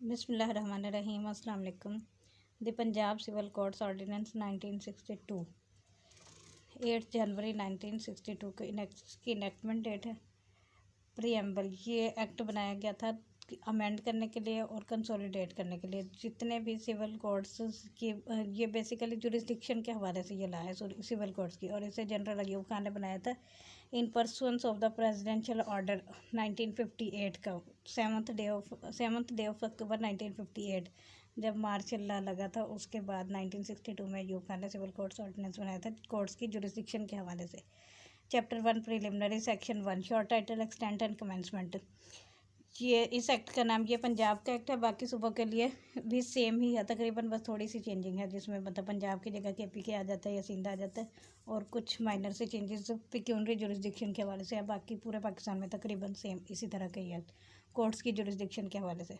बिस्मिल्लाहिर्रहमानिर्रहीम अस्सलाम वालेकुम। The Punjab civil codes ordinance 1962 8 जनवरी 1962 की इनेक्टमेंट डेट है। प्रीएम्बल, ये एक्ट बनाया गया था अमेंड करने के लिए और कंसोलिडेट करने के लिए जितने भी सिविल कोड्स की ये बेसिकली जुरिस्डिक्शन के हवाले से ये लाया है सिविल कोड्स की, और इसे जनरल अयूब खान ने बनाया था इन pursuance of the presidential order 1958 का 7th डे ऑफ अक्टूबर 1958 जब मार्शल लॉ लगा था। उसके बाद 1962 में अयूब खान ने सिविल कोड्स ऑर्डिनेंस बनाया था कोर्ट्स की जुरिस्डिक्शन के हवाले से। Chapter 1 preliminary, section 1 short title, extent and commencement. ये इस एक्ट का नाम ये पंजाब का एक्ट है। बाकी सूबों के लिए भी सेम ही है तकरीबन, बस थोड़ी सी चेंजिंग है जिसमें मतलब पंजाब की जगह के पी के आ जाता है या सिंध आ जाता है, और कुछ माइनर से चेंजेस पिक्यूनरी जुरिस्डिक्शन के हवाले से है। बाकी पूरे पाकिस्तान में तकरीबन सेम इसी तरह का ही है कोर्ट्स की जुरिस्डिक्शन के हवाले से,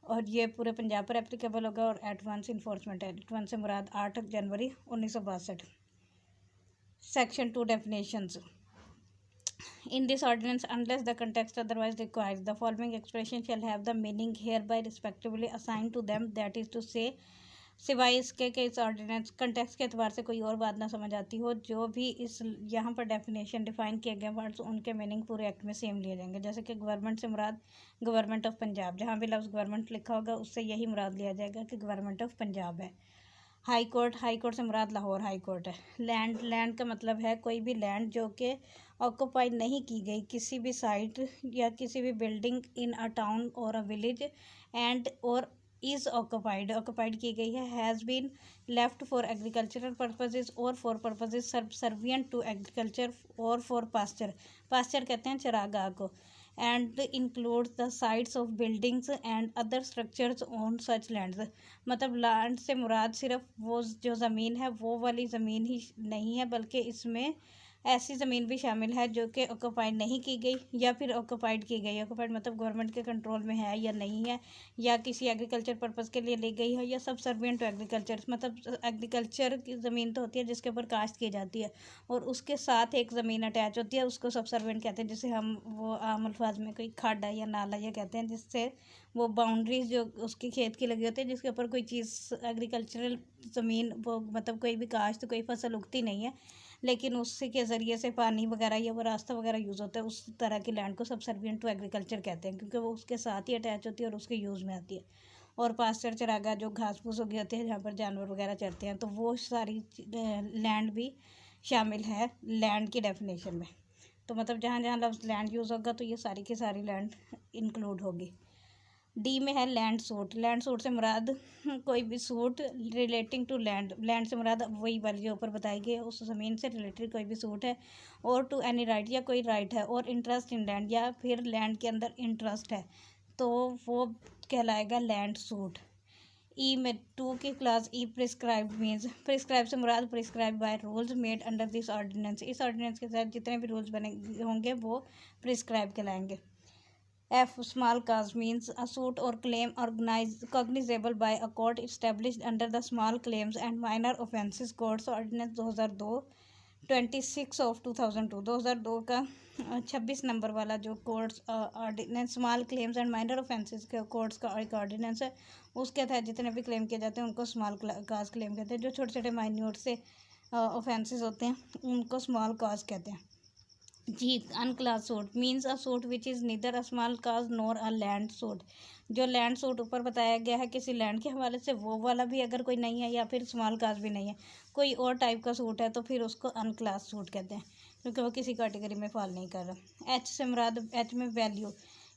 और ये पूरे पंजाब पर एप्लीकेबल होगा। और एडवांस इन्फोर्समेंट है, एडवांस से मुराद 8 जनवरी 1962। Section 2 definitions. In this ordinance, unless the context otherwise requires, the following expression shall have the meaning hereby respectively assigned to them, that is to say, सिवाय इसके कि इस ऑर्डिनेंस कंटेक्स्ट के अतबार से कोई और बात ना समझ आती हो, जो भी इस यहाँ पर डेफिनेशन डिफाइन किए गए वर्ड्स उनके मीनिंग पूरे एक्ट में सेम लिए जाएंगे। जैसे कि गवर्नमेंट से मुराद गवर्नमेंट ऑफ पंजाब, जहाँ भी लफ्ज़ गवर्नमेंट लिखा होगा उससे यही मुराद लिया जाएगा कि गवर्नमेंट ऑफ पंजाब है। हाई कोर्ट, हाई कोर्ट से मुराद लाहौर हाई कोर्ट है। लैंड, लैंड का मतलब है कोई भी लैंड जो कि ऑक्यूपाई नहीं की गई किसी भी साइट या किसी भी building in a town or a village and or is occupied की गई है, has been left for agricultural purposes or for purposes servient to agriculture or for pasture, pasture कहते हैं चरागाह को, and include the sites of buildings and other structures on such lands. मतलब land से मुराद सिर्फ वो जो ज़मीन है वो वाली ज़मीन ही नहीं है, बल्कि इसमें ऐसी ज़मीन भी शामिल है जो कि ऑक्यूपाइड नहीं की गई या फिर ऑक्यूपाइड की गई। ऑक्यूपाइड मतलब गवर्नमेंट के कंट्रोल में है या नहीं है, या किसी एग्रीकल्चर पर्पज़ के लिए ली गई है, या सबसर्विएंट टू एग्रीकल्चर मतलब एग्रीकल्चर की ज़मीन तो होती है जिसके ऊपर काश्त की जाती है और उसके साथ एक ज़मीन अटैच होती है, उसको सबसर्विएंट कहते हैं, जिसे हम वो आम अल्फाज में कोई खाड़ा या नाला ये कहते हैं, जिससे वो बाउंड्रीज जो उसकी खेत की लगी होती है जिसके ऊपर कोई चीज़ एग्रीकल्चरल ज़मीन वो मतलब कोई भी काश्त कोई फसल उगती नहीं है, लेकिन उसी के ज़रिए से पानी वगैरह या वो रास्ता वगैरह यूज़ होता है, उस तरह की लैंड को सबसर्विएंट टू एग्रीकल्चर कहते हैं क्योंकि वो उसके साथ ही अटैच होती है और उसके यूज़ में आती है। और पास्चर चरागाह जो घास फूस उगी होती है जहाँ पर जानवर वगैरह चरते हैं, तो वो सारी लैंड भी शामिल है लैंड की डेफिनेशन में। तो मतलब जहाँ जहाँ लफ्ज़ लैंड यूज़ होगा तो ये सारी की सारी लैंड इंक्लूड होगी। डी में है लैंड सूट। लैंड सूट से मुराद कोई भी suit relating to land, land से मुराद वही वाली जो ऊपर बताई गई उस ज़मीन से रिलेटेड कोई भी सूट है, और टू एनी राइट या कोई राइट है, और इंटरेस्ट इन लैंड या फिर लैंड के अंदर इंटरेस्ट है तो वो कहलाएगा लैंड सूट। ई में 2 की class E prescribe means, prescribe से मुराद prescribe by rules made under this ordinance, इस ऑर्डिनेंस के तहत जितने भी रूल्स बने होंगे वो प्रिस्क्राइब कहलाएंगे। F small cause means a suit or claim cognizable by a court established under the Small Claims and Minor Offences Courts Ordinance 2002 26 of 2002 2002 का 26 नंबर वाला जो courts ordinance small claims and minor offences के courts का एक ordinance है, उसके तहत जितने भी क्लेम किए जाते हैं उनको स्मॉल काज क्लेम कहते हैं। जो छोटे छोटे माइन्यूट से ऑफेंसेस होते हैं उनको स्मॉल काज कहते हैं। G unclass suit means a suit which is neither a small cause nor a land suit. जो लैंड सूट ऊपर बताया गया है किसी लैंड के हवाले से वो वाला भी अगर कोई नहीं है या फिर स्मॉल काज भी नहीं है, कोई और टाइप का सूट है तो फिर उसको अनक्लास सूट कहते हैं क्योंकि वो किसी कैटेगरी में फॉल नहीं कर रहा। एच से मुराद, एच में value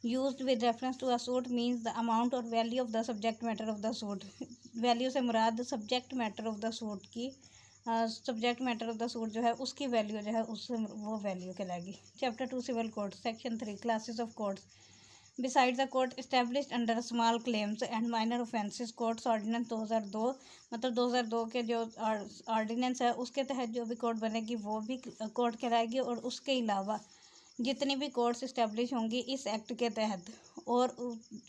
used with reference to a suit means the amount or value of the subject matter of the suit. Value से मुराद subject matter of the suit की subject matter of the suit जो है उसकी value जो है उससे वो वैल्यू कहलाएगी। Chapter 2 civil code, section 3 classes of courts. Beside the court established under small claims and minor offences courts ordinance 2002 मतलब 2002 के जो ऑर्डिनेंस है उसके तहत जो भी कोर्ट बनेगी वो भी कोर्ट कहलाएगी, और उसके अलावा जितनी भी कोर्ट्स इस्टेब्लिश होंगी इस एक्ट के तहत, और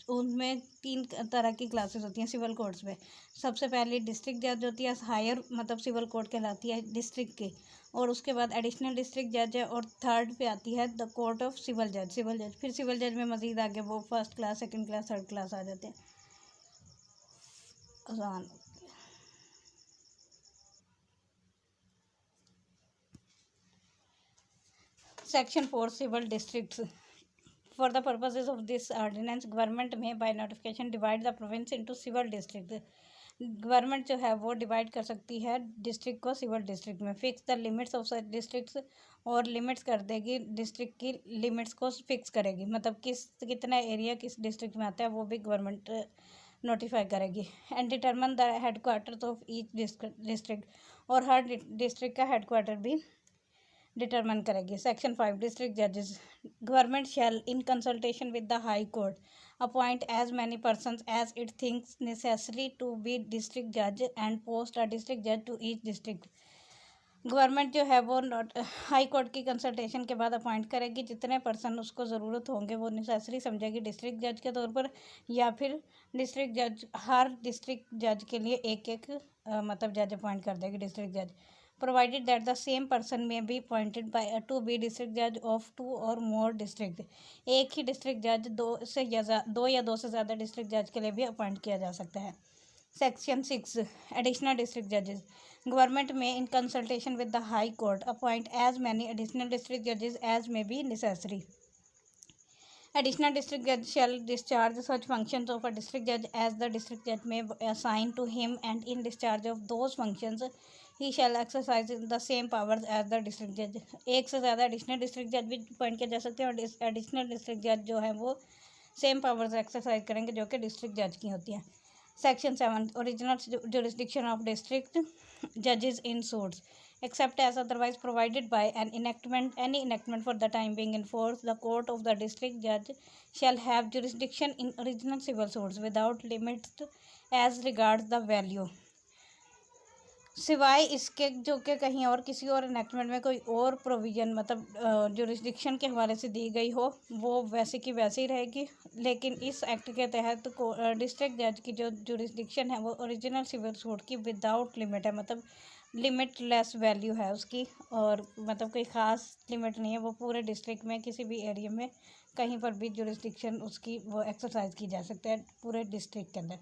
उनमें 3 तरह की क्लासेस होती हैं सिविल कोर्ट्स में। सबसे पहले डिस्ट्रिक्ट जज होती है, हायर मतलब सिविल कोर्ट कहलाती है डिस्ट्रिक्ट की, और उसके बाद एडिशनल डिस्ट्रिक्ट जज है, और थर्ड पे आती है द कोर्ट ऑफ सिविल जज। फिर सिविल जज में मज़ीद आगे वो first class second class third class आ जाते हैं। आसान। Section 4 Civil Districts. For the purposes of this ordinance, government may by notification divide the province into civil districts. Government जो है वो डिवाइड कर सकती है डिस्ट्रिक्ट को सिविल डिस्ट्रिक्ट में। Fix the limits of such districts, और लिमिट्स कर देगी, डिस्ट्रिक्ट की लिमिट्स को फिक्स करेगी, मतलब कितना एरिया किस डिस्ट्रिक्ट में आता है वो भी गवर्नमेंट नोटिफाई करेगी। And determine the headquarters of each district, और हर डिस्ट्रिक्ट का हेडक्वार्टर भी डिटरमन करेगी। सेक्शन 5 डिस्ट्रिक्ट जजेस। Government shell in consultation with the high court appoint as many persons as it thinks necessary to be district जज and post a district जज to each district. Government जो है वो high court की consultation के बाद appoint करेगी, जितने पर्सन उसको ज़रूरत होंगे वो नेसेसरी समझेगी डिस्ट्रिक्ट जज के तौर पर, या फिर डिस्ट्रिक्ट जज हर डिस्ट्रिक्ट जज के लिए एक एक मतलब जज अपॉइंट कर देगी डिस्ट्रिक्ट जज। Provided that the same person may be appointed by to be district जज of two or more district. एक ही डिस्ट्रिक्ट जज दो या दो से ज़्यादा डिस्ट्रिक्ट जज के लिए भी अपॉइंट किया जा सकता है। सेक्शन 6 एडिशनल डिस्ट्रिक्ट जजेस। गवर्नमेंट में in consultation with the high court appoint as many additional district जजेस as may be necessary. Additional district judge shall discharge such functions of a district judge as the district judge may assign to him, and in discharge of those functions he shall exercise the same powers as the district judge. एक से ज़्यादा additional district जज भी appoint किए जा सकते हैं, और एडिशनल डिस्ट्रिक्ट जज जो है वो सेम पावर्स एक्सरसाइज करेंगे जो कि डिस्ट्रिक्ट जज की होती हैं। Section 7 original jurisdiction of district judges in suits. Except as otherwise provided by any enactment for the time being in force, the court of the district judge shall have jurisdiction in original civil suits without limits as regards the value, सिवाय इसके जो कि कहीं और किसी और enactment में कोई और प्रोविज़न मतलब जुरिस्डिक्शन के हवाले से दी गई हो, वो वैसे की वैसे ही रहेगी। लेकिन इस एक्ट के तहत डिस्ट्रिक्ट जज की जो जुरिस्डिक्शन है वो ओरिजिनल सिविल सूट की विदाउट लिमिट है, मतलब लिमिटलेस वैल्यू है उसकी, और मतलब कोई ख़ास लिमिट नहीं है, वो पूरे डिस्ट्रिक्ट में किसी भी एरिया में कहीं पर भी जुरिस्डिक्शन उसकी वो एक्सरसाइज की जा सकती है पूरे डिस्ट्रिक्ट के अंदर।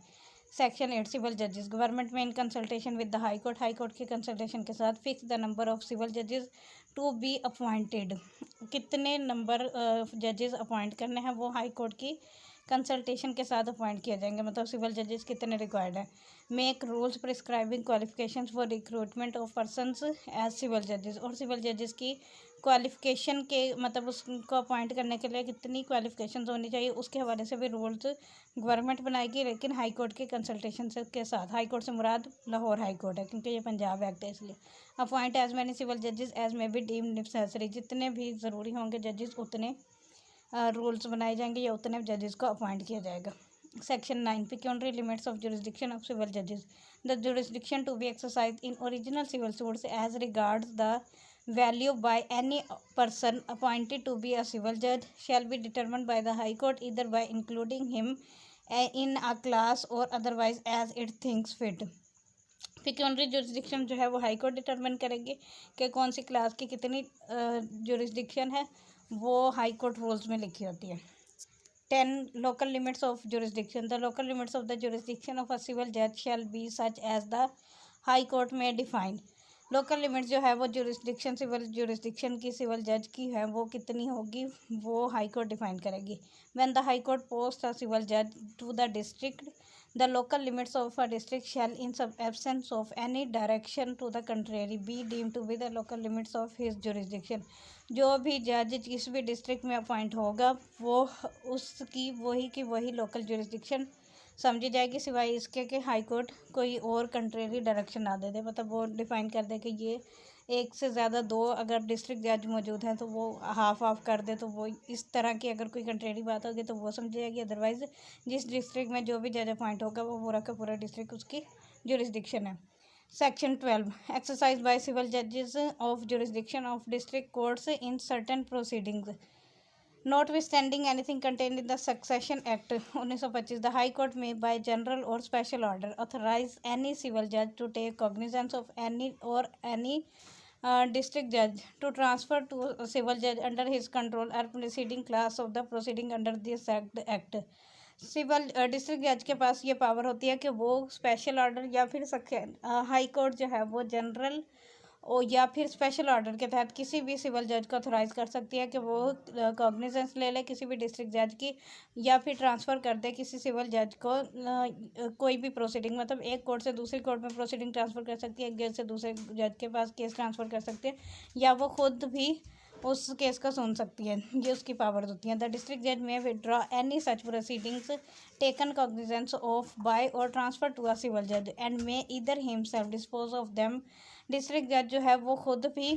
सेक्शन 8 सिविल जजेस। गवर्नमेंट में in consultation with the high court की कंसल्टेशन के साथ fix the number of civil जजेस टू बी अपॉइंटेड। कितने नंबर जजेस अपॉइंट करने हैं वो हाई कोर्ट की कंसल्टेशन के साथ अपॉइंट किए जाएंगे, मतलब सिविल जजेस कितने रिक्वायर्ड हैं। Make rules prescribing qualifications for recruitment of persons as civil जजेस, और सिविल जजेस की क्वालिफिकेशन के मतलब उसको अपॉइंट करने के लिए कितनी क्वालिफिकेशंस होनी चाहिए उसके हवाले से भी रूल्स गवर्नमेंट बनाएगी, लेकिन हाई कोर्ट के कंसल्टेशन के साथ। हाई कोर्ट से मुराद लाहौर हाई कोर्ट है क्योंकि ये पंजाब एक्ट है इसलिए। अपॉइंट एज मैनी सिविल जजेस as may be deemed necessary, जितने भी ज़रूरी होंगे जजेस उतने रूल्स बनाए जाएंगे या उतने जजेस को अपॉइंट किया जाएगा। Section 9 pecuniary limits of jurisdiction of civil जजेस। The jurisdiction to be exercise in original civil suits as regards the value by any person appointed to be a civil judge shall be determined by the high court either by including him in a class or otherwise as it thinks fit. Pecuniary jurisdiction जो है वो high court determine करेंगे कि कौन सी class की कितनी jurisdiction है, वो हाई कोर्ट रूल्स में लिखी होती है। 10 local limits of jurisdiction. The local limits of the jurisdiction of a civil judge shall be such as the high court may define. Local limit जो है वो जुरिस्डिक्शन सिविल जुरिस्डिक्शन की civil जज की है वो कितनी होगी वो हाई कोर्ट डिफाइन करेगी। When the high court post a civil जज to the district, the local limits of a district shall in sub absence of any direction to the contrary be deem to be the local limits of his jurisdiction. जो भी जज किसी भी district में appoint होगा वो उसकी वही की वही लोकल जुरिस्डिक्शन समझी जाएगी, सिवाय इसके कि हाई कोर्ट कोई और कंट्रेरी डायरेक्शन ना दे दे, मतलब वो डिफाइन कर दे कि ये एक से ज़्यादा दो अगर डिस्ट्रिक्ट जज मौजूद हैं तो वो हाफ ऑफ कर दे, तो वो इस तरह की अगर कोई कंट्रेरी बात होगी तो वो समझी जाएगी। अदरवाइज़ जिस डिस्ट्रिक्ट में जो भी जज अपॉइंट होगा वो पूरा का पूरा डिस्ट्रिक्ट उसकी जुरिस्डिक्शन है। सेक्शन 12 एक्सरसाइज बाय सिविल जजेस of jurisdiction of district courts in certain proceedings. Notwithstanding anything contained in the Succession Act 1925, the High Court may, by general or special order, authorize any civil judge to take cognizance of any district judge to transfer to a civil judge under his control or preceding class of the proceeding under this act. Civil district जज के पास ये power होती है कि वो special order या फिर high court जो है वो जनरल या फिर स्पेशल ऑर्डर के तहत किसी भी सिविल जज को ऑथोराइज कर सकती है कि वो कॉग्निजेंस ले ले किसी भी डिस्ट्रिक्ट जज की, या फिर ट्रांसफ़र कर दे किसी सिविल जज को कोई भी प्रोसीडिंग, मतलब एक कोर्ट से दूसरी कोर्ट में प्रोसीडिंग ट्रांसफ़र कर सकती है, एक जज से दूसरे जज के पास केस ट्रांसफ़र कर सकते हैं, या वो खुद भी उस केस को सुन सकती है। ये उसकी पावर्स होती हैं। द डिस्ट्रिक्ट जज may withdraw any such proceedings taken cognizance of by और ट्रांसफर टू अ सिविल जज and may either himself dispose of them. District जज जो है वो खुद भी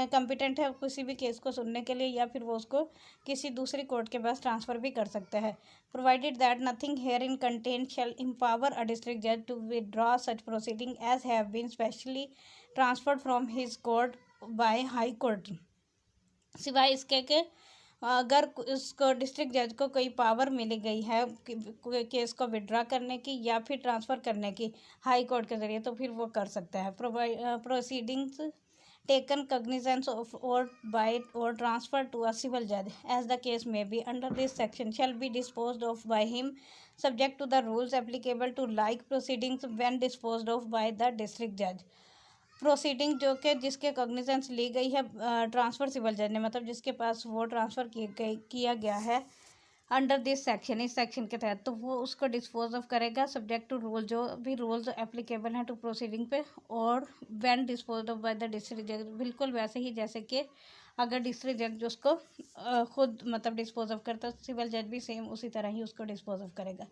कॉम्पिटेंट है किसी भी केस को सुनने के लिए, या फिर वो उसको किसी दूसरी कोर्ट के पास ट्रांसफ़र भी कर सकता है। Provided that nothing herein contain shall empower a district judge to withdraw such proceeding as have been specially transferred from his court by high court। सिवाय इसके कि अगर उसको डिस्ट्रिक्ट जज को कोई पावर मिली गई है केस को विड्रा करने की या फिर ट्रांसफ़र करने की हाई कोर्ट के ज़रिए, तो फिर वो कर सकता है। प्रोसीडिंग्स टेकन कॉग्निजेंस ऑफ और बाय और ट्रांसफर टू अ सिविल जज as the case may be under this section shall be disposed of by him subject to the rules applicable to like proceedings when disposed of bye the district जज। Proceeding जो कि जिसके cognizance ली गई है transfer civil जज ने, मतलब जिसके पास वो ट्रांसफ़र किया गया है अंडर दिस सेक्शन, इस सेक्शन के तहत, तो वो उसको डिस्पोज ऑफ करेगा सब्जेक्ट टू रूल, जो भी रूल्स एप्लीकेबल हैं टू प्रोसीडिंग पे, और when dispose of bye the district जज, बिल्कुल वैसे ही जैसे कि अगर डिस्ट्रिक्ट जज उसको खुद मतलब डिस्पोज ऑफ करता, सिविल जज भी सेम उसी तरह ही उसको डिस्पोज ऑफ करेगा,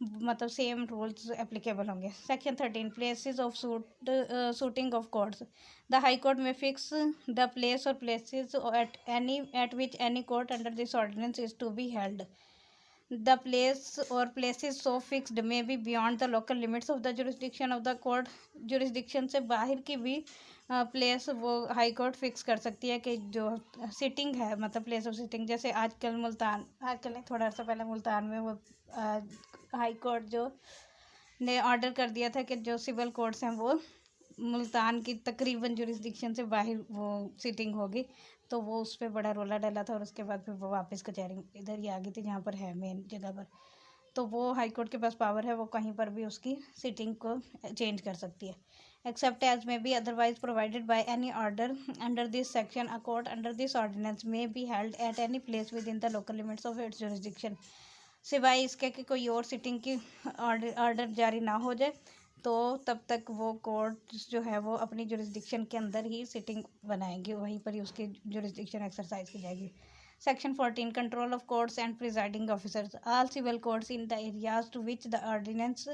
मतलब सेम रूल्स एप्लीकेबल होंगे। Section 13 places of shooting of courts. The high court may fix the place or places at which any court under this ordinance is to be held. The place or places so fixed may be beyond the local limits of the jurisdiction of the court. Jurisdiction से बाहर की भी place वो high court fix कर सकती है कि जो सिटिंग है, मतलब प्लेस ऑफ सिटिंग, जैसे आजकल नहीं, थोड़ा सा पहले मुल्तान में वो हाई कोर्ट जो ने ऑर्डर कर दिया था कि जो सिविल कोर्ट्स हैं वो मुल्तान की तकरीबन जुरिस्डिक्शन से बाहर वो सिटिंग होगी, तो वो उस पर बड़ा रोला डला था, और उसके बाद फिर वो वापस कचहरी इधर ही आ गई थी जहाँ पर है मेन जगह पर। तो वो हाई कोर्ट के पास पावर है, वो कहीं पर भी उसकी सिटिंग को चेंज कर सकती है। Except as may be otherwise provided by any order under this section, a court under this ordinance may be held at any place within the local limits of its jurisdiction. सिवाय इसके कि कोई और sitting की order जारी ना हो जाए, तो तब तक वो कोर्ट जो है वो अपनी जुरिस्डिक्शन के अंदर ही सिटिंग बनाएंगे, वहीं पर ही उसकी जुरिस्डिक्शन एक्सरसाइज की जाएगी। Section 14 control of courts and presiding officers. All civil courts in the areas to which the ordinance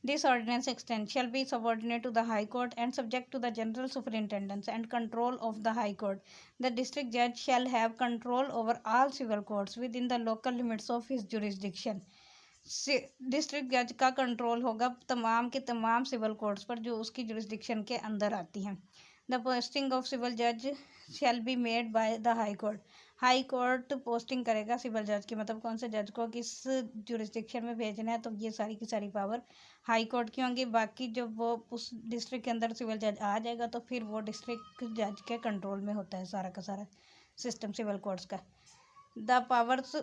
this ordinance extend shall be subordinate to the high court and subject to the general superintendence and control of the high court. The district judge shall have control over all civil courts within the local limits of his jurisdiction। District जज का control होगा तमाम के तमाम civil courts पर जो उसकी jurisdiction के अंदर आती हैं। द पोस्टिंग ऑफ सिविल जज shall be made by the high court. High court posting करेगा सिविल जज की, मतलब कौन से जज को किस जुरिस्डिक्शन में भेजना है, तो ये सारी की सारी पावर हाई कोर्ट की होंगी। बाकी जब वो उस डिस्ट्रिक्ट के अंदर सिविल जज आ जाएगा तो फिर वो डिस्ट्रिक्ट जज के कंट्रोल में होता है सारा का सारा सिस्टम सिविल कोर्ट्स का। The powers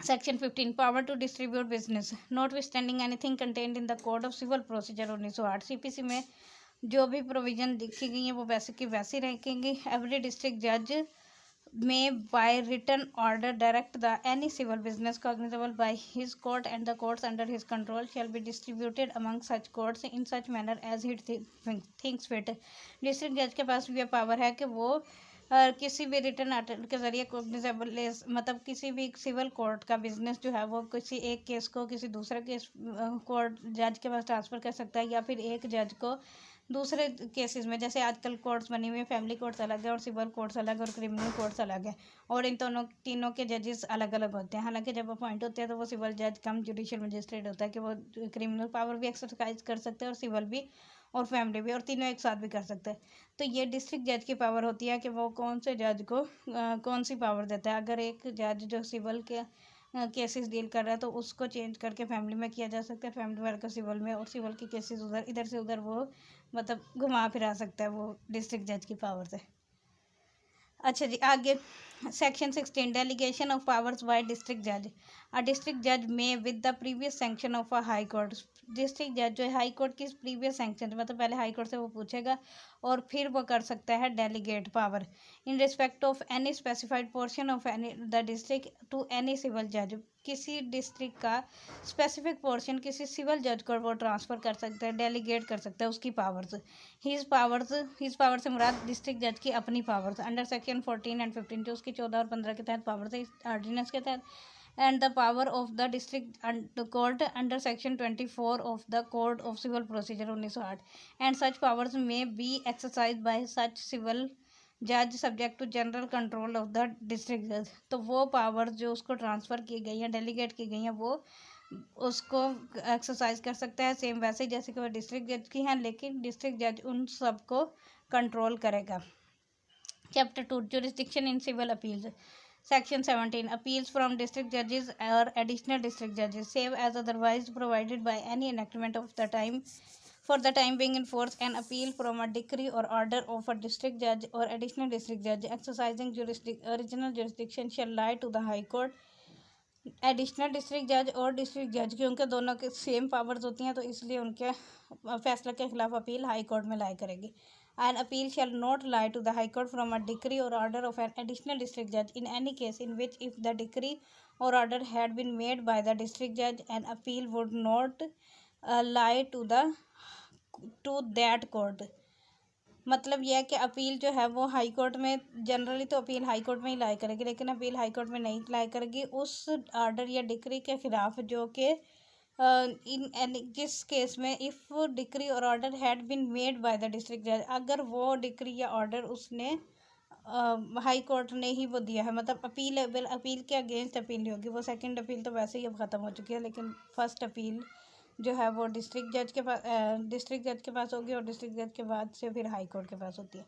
section 15 power to distribute business notwithstanding anything contained in the code of civil procedure 1908। CPC में जो भी प्रोविजन लिखी गई हैं वो वैसे की वैसी रहेंगी। एवरी डिस्ट्रिक्ट जज may by written order direct the any civil business cognizable by his court and the courts under his control shall be distributed among such courts in such manner as he thinks fit। District जज के पास भी power है कि वो किसी भी return order के जरिए कोग्निजेबल मतलब किसी भी सिविल कोर्ट का बिजनेस जो है वो किसी एक केस को किसी दूसरे केस कोर्ट जज के पास ट्रांसफ़र कर सकता है, या फिर एक जज को दूसरे केसेस में, जैसे आजकल कोर्ट्स बनी हुई है, फैमिली कोर्ट्स अलग है और सिविल कोर्ट्स अलग और क्रिमिनल कोर्ट्स अलग है, और इन तीनों के जजेस अलग अलग होते हैं। हालांकि जब अपॉइंट होते हैं तो वो सिविल जज कम जुडिशियल मजिस्ट्रेट होता है कि वो क्रिमिनल पावर भी एक्सरसाइज कर सकते हैं और सिविल भी और फैमिली भी, और तीनों एक साथ भी कर सकते हैं। तो ये डिस्ट्रिक्ट जज की पावर होती है कि वो कौन से जज को कौन सी पावर देता है। अगर एक जज जो सिविल के केसेस डील कर रहा है तो उसको चेंज करके फैमिली में किया जा सकता है, फैमिली वाले को सिविल में, और सिविल के केसेस उधर इधर से उधर वो मतलब घुमा फिरा सकता है वो डिस्ट्रिक्ट जज की पावर से। अच्छा जी, आगे Section 16. Delegation of powers by district judge. A district judge may, with the previous sanction of a high court, district जज जो है हाई कोर्ट की प्रीवियस सैंक्शन मतलब पहले हाई कोर्ट से वो पूछेगा और फिर वो कर सकता है delegate power in respect of any specified portion of any the district to any civil जज। किसी डिस्ट्रिक्ट का स्पेसिफिक पोर्शन किसी सिविल जज को वो ट्रांसफ़र कर सकता है, डेलीगेट कर सकता है उसकी पावर्स। हीज़ पावर से मुराद डिस्ट्रिक्ट जज की अपनी पावर्स अंडर सेक्शन 14 एंड 15 जो उसकी 14 और 15 के तहत पावर्स है इस ऑर्डिनेंस के तहत। And the power of the district court under section 24 of the Code of Civil Procedure 1908, and such powers may be exercised by such civil judge subject to general control of the district judge। तो वो power जो उसको transfer की गई हैं delegate की गई हैं वो उसको एक्सरसाइज कर सकता है सेम वैसे जैसे कि वो डिस्ट्रिक्ट जज की हैं, लेकिन डिस्ट्रिक्ट जज उन सबको कंट्रोल करेगा। Chapter 2 jurisdiction in civil appeals. Section 17. Appeals from district judges or additional district judges, save as otherwise provided by any enactment of the time for the time being in force. An appeal from a decree or order of a district judge or additional district judge exercising original jurisdiction shall lie to the High Court. Additional district जज और district जज की उनके दोनों के same powers होती हैं, तो इसलिए उनके फैसले के खिलाफ अपील हाई कोर्ट में लाई करेगी। An appeal shall not lie to the High Court from a decree or order of an additional district judge in any case in which, if the decree or order had been made by the district judge, an appeal would not lie to that court। मतलब यह है कि appeal जो है वो high court में generally तो appeal high court में ही लाई करेगी, लेकिन अपील हाई कोर्ट में नहीं लाई करेगी उस ऑर्डर या डिक्री के खिलाफ जो कि जिस केस में if decree or order had been made by the district जज, अगर वो डिक्री या ऑर्डर उसने हाई कोर्ट ने ही वो दिया है, मतलब अपील के अगेंस्ट अपील नहीं होगी। वो सेकंड अपील तो वैसे ही अब ख़त्म हो चुकी है, लेकिन फर्स्ट अपील जो है वो डिस्ट्रिक्ट जज के पास होगी और डिस्ट्रिक्ट जज के बाद से फिर हाई कोर्ट के पास होती है।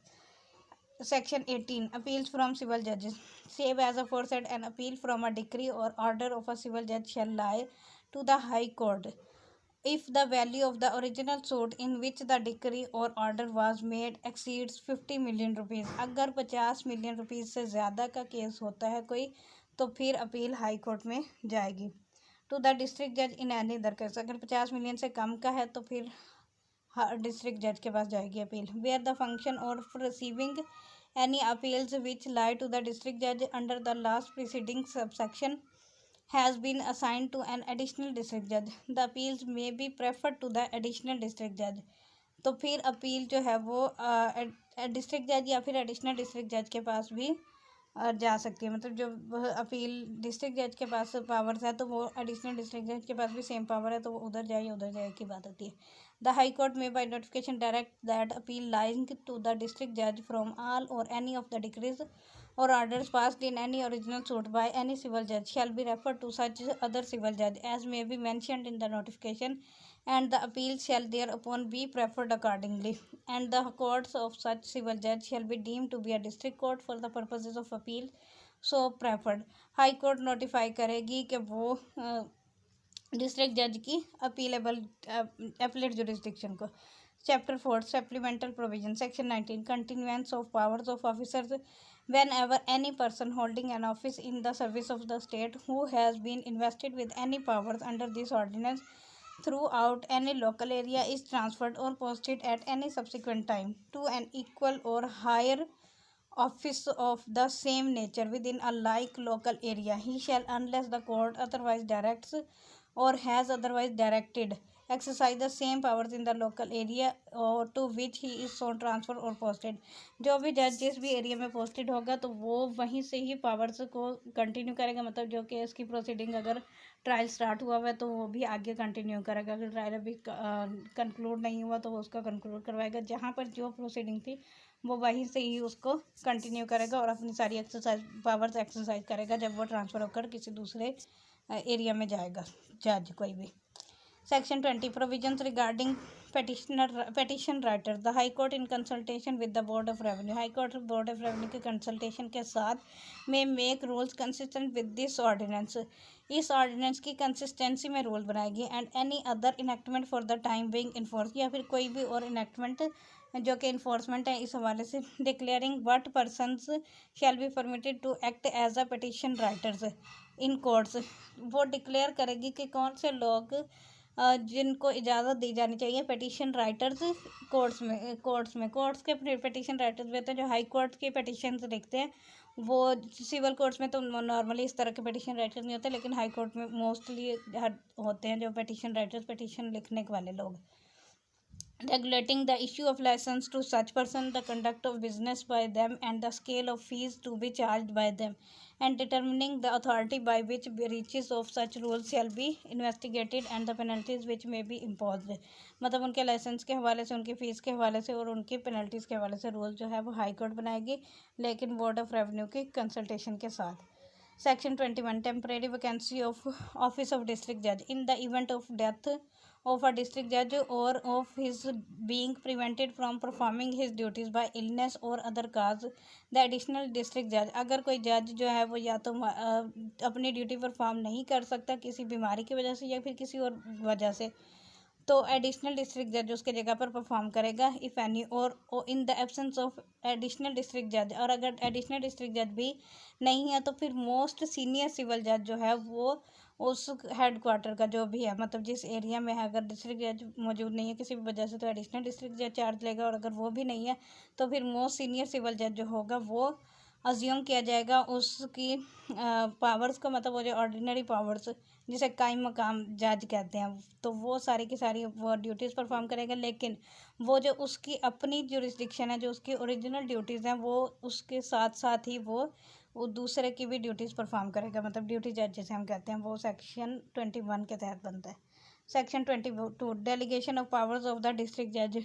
Section 18. Appeals from civil judges. Save as aforesaid, an appeal from a decree or order of a civil judge shall lie to the High Court if the value of the original suit in which the decree or order was made exceeds 50 million rupees। अगर 50 million rupees से ज़्यादा का case होता है कोई तो फिर appeal high court में जाएगी। टू द डिस्ट्रिक्ट जज इन एनी अदर केस, अगर 50 मिलियन से कम का है तो फिर डिस्ट्रिक्ट जज के पास जाएगी appeal. Where the function or receiving any appeals which lie to the district जज under the last preceding subsection has been assigned to an additional district judge, the appeals may be preferred to the additional district judge। तो फिर appeal जो है वो district जज या फिर additional district जज के पास भी जा सकती है। मतलब जो अपील डिस्ट्रिक्ट जज के पास पावर्स है तो वो एडिशनल डिस्ट्रिक्ट जज के पास भी सेम पावर है, तो वो उधर जाए या उधर जाए की बात होती है। द हाई कोर्ट में by notification direct that appeal lying to the district जज from all or any of the decrees or orders passed in any original suit by any civil judge shall be referred to such other civil judge as may be mentioned in the notification, and the appeal shall thereupon be preferred accordingly, and the courts of such civil judge shall be deemed to be a district court for the purposes of appeal so preferred। High court notify करेगी कि वो district जज की appellate jurisdiction को। Chapter 4 supplemental provision. Section 19 continuance of powers of officers whenever any person holding an office in the service of the state who has been invested with any powers under this ordinance throughout any local area is transferred or posted at any subsequent time to an equal or higher office of the same nature within a like local area, he shall, unless the court otherwise directs or has otherwise directed, exercise the same powers in the local area or to which he is so transferred or posted। जो भी जज जिस भी area में posted होगा तो वो वहीं से ही पावर्स को कंटिन्यू करेगा। मतलब जो केस की प्रोसीडिंग अगर ट्रायल स्टार्ट हुआ हुआ है तो वो भी आगे कंटिन्यू करेगा, अगर ट्रायल अभी कंक्लूड नहीं हुआ तो वो उसका कंक्लूड करवाएगा। जहाँ पर जो प्रोसीडिंग थी वो वहीं से ही उसको कंटिन्यू करेगा और अपनी सारी पावर्स एक्सरसाइज करेगा जब वो ट्रांसफ़र होकर किसी दूसरे एरिया में जाएगा जज कोई भी। Section 20 provisions regarding petition writer. The High Court in consultation with the Board of Revenue. High Court Board of Revenue के consultation के साथ may make rules consistent with this ordinance. इस ordinance की consistency में rule बनाएगी and any other enactment for the time being enforced. या फिर कोई भी और enactment जो कि इन्फोर्समेंट है इस हवाले से. Declaring what persons shall be permitted to act as a petition writers in courts. वो डिक्लेयर करेगी कि कौन से लोग जिनको इजाज़त दी जानी चाहिए पिटिशन राइटर्स कोर्ट्स के पिटिशन राइटर्स भी होते हैं जो हाई कोर्ट के पिटिशन्स लिखते हैं. वो सिविल कोर्ट्स में तो नॉर्मली इस तरह के पिटिशन राइटर्स नहीं होते, लेकिन हाई कोर्ट में मोस्टली होते हैं जो पिटिशन राइटर्स, पिटिशन लिखने वाले लोग. Regulating the issue of license to such person, the conduct of business by them, and the scale of fees to be charged by them, and determining the authority by which breaches of such rules shall be investigated and the penalties which may be imposed. मतलब उनके licence के हवाले से, उनकी fees के हवाले से और उनकी पेनल्टीज़ के हवाले से रूल जो है वो हाई कोर्ट बनाएगी, लेकिन बोर्ड ऑफ रेवेन्यू की कंसल्टेशन के साथ. Section 21 temporary vacancy of office of district judge. In the event of death of a district judge or of his being prevented from performing his duties by illness or other cause, the additional district judge. अगर कोई जज जो है वो या तो अपनी duty perform नहीं कर सकता किसी बीमारी की वजह से या फिर किसी और वजह से, तो एडिशनल डिस्ट्रिक्ट जज उसके जगह पर परफॉर्म करेगा इफ़ एनी, और in the absence of additional district जज. और अगर एडिशनल डिस्ट्रिक्ट जज भी नहीं है तो फिर मोस्ट सीनियर सिविल जज जो है वो उस हेड क्वार्टर का जो भी है, मतलब जिस एरिया में है, अगर डिस्ट्रिक्ट जज मौजूद नहीं है किसी भी वजह से तो एडिशनल डिस्ट्रिक्ट जज चार्ज लेगा, और अगर वो भी नहीं है तो फिर मोस्ट सीनियर सिविल जज जो होगा वो अज्यूम किया जाएगा उसकी पावर्स को, मतलब वो जो ऑर्डिनरी पावर्स जिसे कायम मकाम जज कहते हैं, तो वो सारी की सारी वो ड्यूटीज़ परफॉर्म करेगा. लेकिन वो जो उसकी अपनी जुरिस्डिक्शन है, जो उसकी ओरिजिनल ड्यूटीज़ हैं, वो उसके साथ साथ ही वो दूसरे की भी ड्यूटीज़ परफॉर्म करेगा, मतलब ड्यूटी जज जैसे हम कहते हैं, वो सेक्शन 21 के तहत बनता है. Section 22 delegation of powers of the district जज.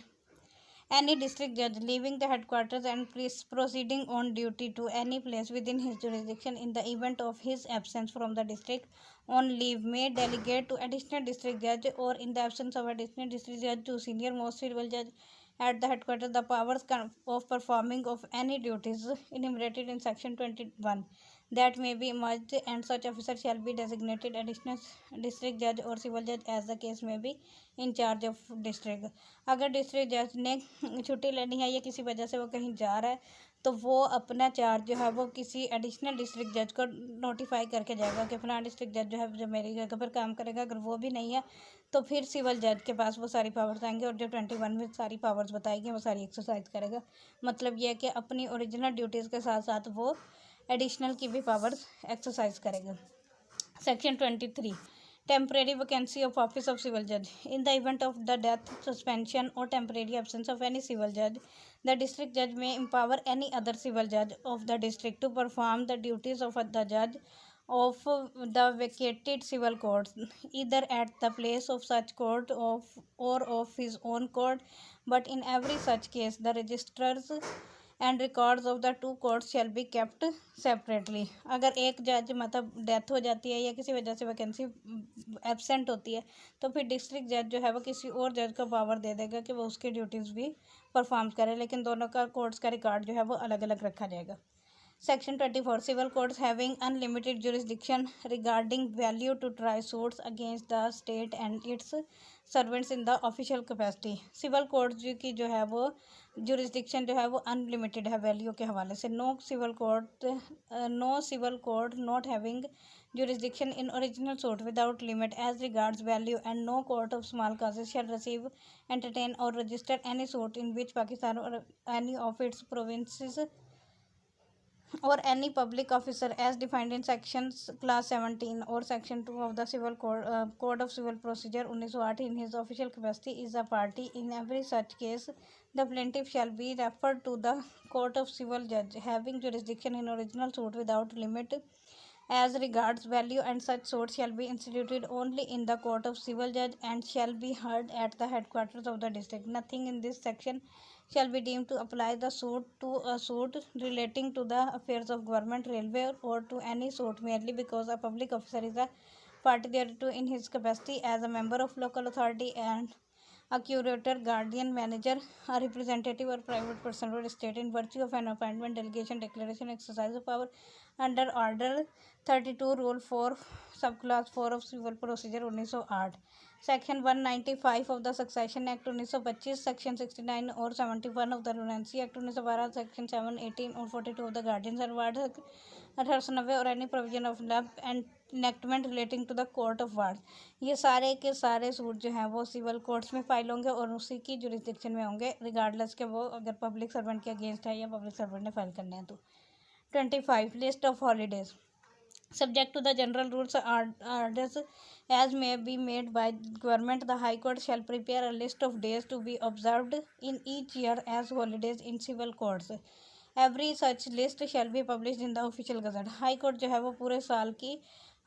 Any district judge leaving the headquarters and proceeding on duty to any place within his jurisdiction in the event of his absence from the district on leave may delegate to additional district judge, or in the absence of additional district judge to senior most civil judge at the headquarters the powers of performing of any duties enumerated in section 21 that may be emerged, and such officer shall be designated additional district judge or civil judge as the case may be in charge of district. अगर district जज ने छुट्टी लेनी है या किसी वजह से वो कहीं जा रहा है तो वो अपना चार्ज जो है वो किसी एडिशनल डिस्ट्रिक्ट जज को नोटिफाई करके जाएगा कि फलां डिस्ट्रिक्ट जज जो है जो मेरी जगह पर काम करेगा. अगर वो भी नहीं है तो फिर सिविल जज के पास वो सारी पावर्स आएंगे, और जो 21 में सारी पावर्स बताएगी वो सारी एक्सरसाइज करेगा. मतलब ये है कि अपनी ओरिजिनल ड्यूटीज़ के साथ साथ वो एडिशनल की भी पावर्स एक्सरसाइज करेगा. Section 23 temporary vacancy of office of civil judge. In the event of the death, suspension or temporary absence of any civil judge, the district judge may empower any other civil judge of the district to perform the duties of the judge of the vacated civil court, either at the place of such court or of his own court, but in every such case the registrars and records of the two courts shell be kept separately. अगर एक जज मतलब death हो जाती है या किसी वजह से वैकेंसी एब्सेंट होती है तो फिर डिस्ट्रिक्ट जज जो है वो किसी और जज को पावर दे देगा कि वो उसकी ड्यूटीज़ भी परफॉर्म करे, लेकिन दोनों का कोर्ट्स का रिकॉर्ड जो है वो अलग अलग रखा जाएगा. Section 24 civil courts having unlimited jurisdiction regarding value to try suits against the state and its servants in the official capacity. Civil court की जो है वो जुरिस्डिक्शन जो है वो अनलिमिटेड है वैल्यू के हवाले से. No civil court not having jurisdiction in original suit without limit as regards value, and no court of small causes shall receive, entertain or register any suit in which Pakistan or any of its provinces or any public officer as defined in sections class 17 or section 2 of the civil code of civil procedure 1908 in his official capacity is a party. In every such case the plaintiff shall be referred to the court of civil judge having jurisdiction in original suit without limit as regards value, and such suit shall be instituted only in the court of civil judge and shall be heard at the headquarters of the district. Nothing in this section shall be deemed to apply the suit to a suit relating to the affairs of government, railway, or to any suit merely because a public officer is a party thereto in his capacity as a member of local authority and a curator, guardian, manager, a representative or private person or state in virtue of an appointment, delegation, declaration, exercise of power under Order 32 Rule 4 Subclass 4 of Civil Procedure 1908, Section 195 of the Succession Act 1925, Section 69 or 71 of the Lunacy Act 1912, Section 7, 18 or 42 of the Guardians and Wards 1890 और any provision of law and enactment relating to the court of ward. ये सारे के सारे suit जो हैं वो civil courts में file होंगे और उसी की जुरिस्डिक्शन में होंगे, रिगार्डलेस के वो अगर पब्लिक सर्वेंट के अगेंस्ट है या पब्लिक सर्वेंट ने फाइल करने हैं तो। 25 list of holidays subject to the general rules orders as may be made by government. The High Court shall prepare a list of days to be observed in each year as holidays in civil courts. Every such list shall be published in the official gazette. High court जो है वो पूरे साल की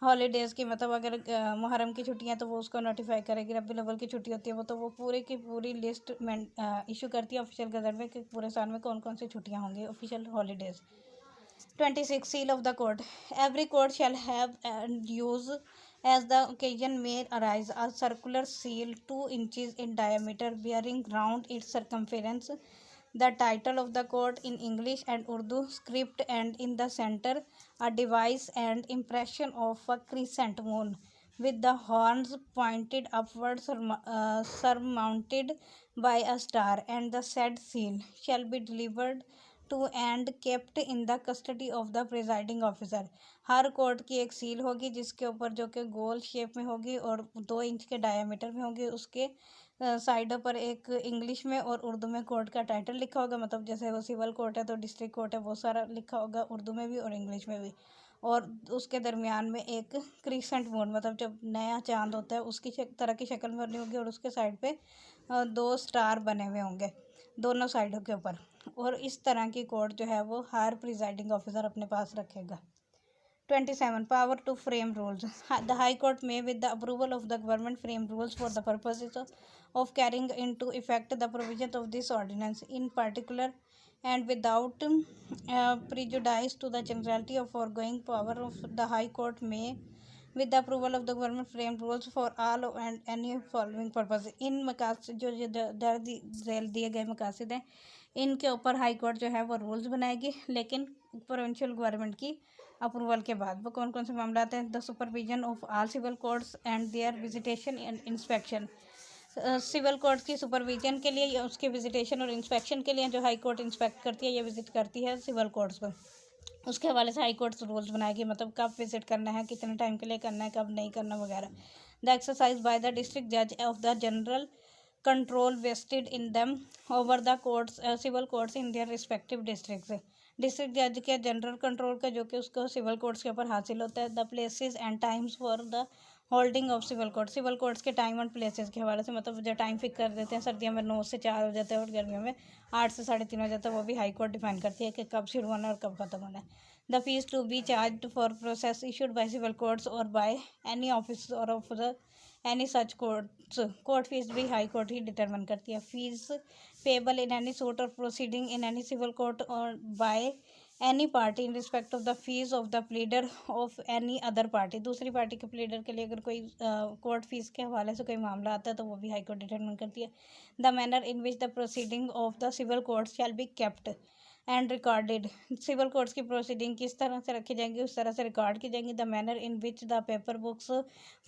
holidays की, मतलब अगर मुहर्रम की छुट्टियां तो वो उसको नोटिफाई करेगी, रबी अव्वल की छुट्टी होती है वो तो वो पूरे की पूरी लिस्ट इशू करती है ऑफिशियल गजट में कि पूरे साल में कौन कौन सी छुट्टियां होंगी official holidays. 26 Seal of the court. Every court shall have and use as the occasion may arise a circular seal 2 inches in diameter bearing round its circumference the title of the court in English and Urdu script and in the center a device and impression of a crescent moon with the horns pointed upwards surmounted by a star, and the said seal shall be delivered to and kept in the custody of the presiding officer. हर court की एक seal होगी जिसके ऊपर जो कि गोल shape में होगी और 2 इंच के डायमीटर में होगी, उसके साइडों पर एक इंग्लिश में और उर्दू में कोर्ट का टाइटल लिखा होगा, मतलब जैसे वो सिविल कोर्ट है तो डिस्ट्रिक्ट कोर्ट है वो सारा लिखा होगा उर्दू में भी और इंग्लिश में भी। और उसके दरमियान में एक क्रिसेंट मून, मतलब जब नया चांद होता है उसकी तरह की शक्ल में बनी होगी और उसके साइड पे 2 स्टार बने हुए होंगे दोनों साइडों के ऊपर। और इस तरह की कोड जो है वो हर प्रिजाइडिंग ऑफिसर अपने पास रखेगा। 27 power to frame rules. The high court may with the approval of the government frame rules for the purposes of carrying into effect the provision of this ordinance in particular and without prejudice to the generality of foregoing power of the High Court may with the approval of the government frame rules for all and any following purpose। इन मकासद जो दिए गए मकासद हैं इनके ऊपर high court जो है वो rules बनाएगी, लेकिन प्रोविंशियल गवर्नमेंट की अप्रूवल के बाद। वो कौन कौन से मामला हैं? The supervision of all civil courts and their visitation and inspection. Civil court की सुपरविजन के लिए या उसके विजिटेशन और इंस्पेक्शन के लिए जो हाई कोर्ट इंस्पेक्ट करती है या विजिट करती है सिविल कोर्ट्स को, उसके हवाले से हाई कोर्ट रूल्स बनाएगी, मतलब कब विजिट करना है, कितने टाइम के लिए करना है, कब नहीं करना वगैरह। The exercise by the district जज of the general control vested in them over the courts civil courts in their respective districts. District जज के जनरल कंट्रोल का जो कि उसको सिविल कोर्ट्स के ऊपर हासिल होता है। The places and times for the holding of civil courts के टाइम एंड प्लेसेस के हवाले से, मतलब जो टाइम फिक्स कर देते हैं, सर्दियों में 9 से 4 हो जाता है और गर्मियों में 8 से 3:30 हो जाता है, वो भी हाई कोर्ट डिफाइन करती है कि कब शुरू होना है और कब ख़त्म होना है। The fees to be charge for process issued by civil courts or by any office or of the any such court fees भी हाई कोर्ट ही डिटरमिन करती है। Fees payable in any suit or proceeding in any civil court or by any party in respect of the fees of the pleader of any other party. दूसरी party के pleader के लिए अगर कोई court fees के हवाले से कोई मामला आता है तो वो भी हाई कोर्ट डिटरमिन करती है। The manner in which the proceeding of the civil court shall be kept and recorded. Civil courts की प्रोसीडिंग किस तरह से रखी जाएंगी उस तरह से रिकॉर्ड की जाएंगी। The manner in which the paper books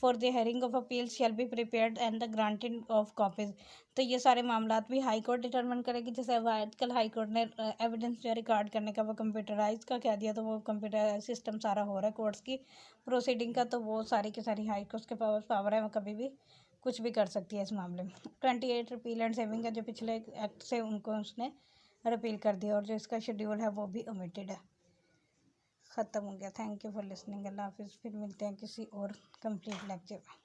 for the hearing of appeals shall be prepared and the granting of copies. तो ये सारे मामला भी हाई कोर्ट डिटरमिन करेगी। जैसे अब आजकल हाई कोर्ट ने एविडेंस जो रिकॉर्ड करने का वो कंप्यूटराइज का कह दिया, तो वो कंप्यूटराइज सिस्टम सारा हो रहा है कोर्ट्स की प्रोसीडिंग का, तो वो सारी की सारी हाई कोर्ट के पावर है, वो कभी भी कुछ भी कर सकती है इस मामले में। 28 रिपील एंड सेविंग का जो पिछले एक्ट से उनको उसने रिपील कर दिया और जो इसका शेड्यूल है वो भी ओमिटेड है। ख़त्म हो गया। Thank you for listening. अल्लाह हाफिज़। फिर मिलते हैं किसी और कंप्लीट लेक्चर में।